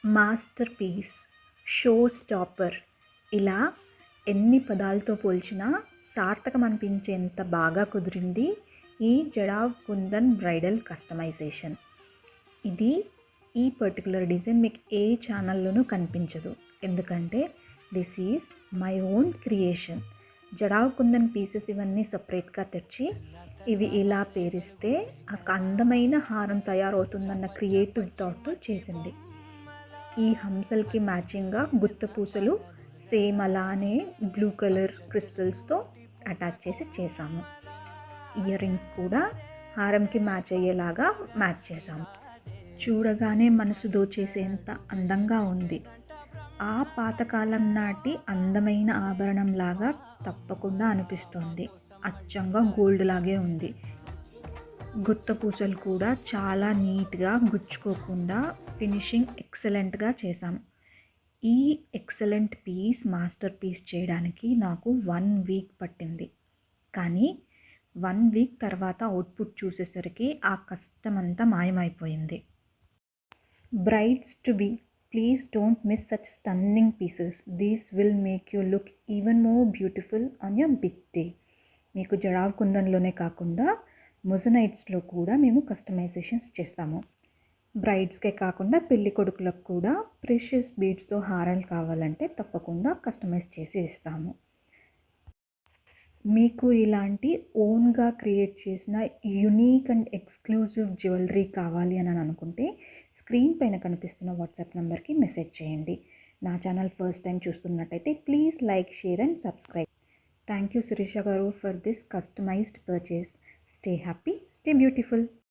Master piece, show stopper ఇలా ఎన్ని పదాలతో పోల్చినా సార్థకం అనిపించేంత బాగా కుదిరింది ఈ జడావ్ కుందన్ బ్రైడల్ కస్టమైజేషన్. ఈ పర్టికులర్ డిజైన్ మీకు ఏ ఛానల్లోనూ కనిపించదు, ఎందుకంటే this is my own creation. Jadau kundan pieces ఇవన్నీ సపరేట్గా తెచ్చి ఇవి ఇలా పేరిస్తే ఒక అందమైన హారం తయారవుతుందన్న క్రియేటివ్ థాట్తో చేసింది. ఈ హంసలకి మ్యాచింగ్గా గుత్త పూసలు సేమ్ అలానే బ్లూ కలర్ క్రిస్టల్స్తో అటాచ్ చేసాము. ఇయర్ రింగ్స్ కూడా హారంకి మ్యాచ్ అయ్యేలాగా మ్యాచ్ చేసాము. చూడగానే మనసు దోచేసేంత అందంగా ఉంది. ఆ పాతకాలం నాటి అందమైన ఆభరణంలాగా తప్పకుండా అనిపిస్తోంది. అచ్చంగా గోల్డ్ లాగే ఉంది. గుత్త పూసలు కూడా చాలా నీట్గా గుచ్చుకోకుండా ఫినిషింగ్ ఎక్సలెంట్గా చేశాం. ఈ ఎక్సలెంట్ పీస్ మాస్టర్ పీస్ చేయడానికి నాకు 1 వీక్ పట్టింది. కానీ 1 వీక్ తర్వాత అవుట్పుట్ చూసేసరికి ఆ కష్టమంతా మాయమైపోయింది. Brides to be, please don't miss such stunning pieces. These will make you look even more beautiful on your big day. మీకు జడావ్ కుందన్లోనే కాకుండా మొజనైట్స్లో కూడా మేము కస్టమైజేషన్స్ చేస్తాము. బ్రైడ్స్కే కాకుండా పెళ్లి కొడుకులకు కూడా ప్రెషియస్ బీడ్స్తో హారాలు కావాలంటే తప్పకుండా కస్టమైజ్ చేసి ఇస్తాము. మీకు ఇలాంటి ఓన్గా క్రియేట్ చేసిన యునీక్ అండ్ ఎక్స్క్లూజివ్ జ్యువెలరీ కావాలి అని అనుకుంటే స్క్రీన్ పైన కనిపిస్తున్న వాట్సాప్ నెంబర్కి మెసేజ్ చేయండి. నా ఛానల్ ఫస్ట్ టైం చూస్తున్నట్టయితే please like, share and subscribe. Thank you Sirisha garu for this customised purchase. Stay happy, stay beautiful.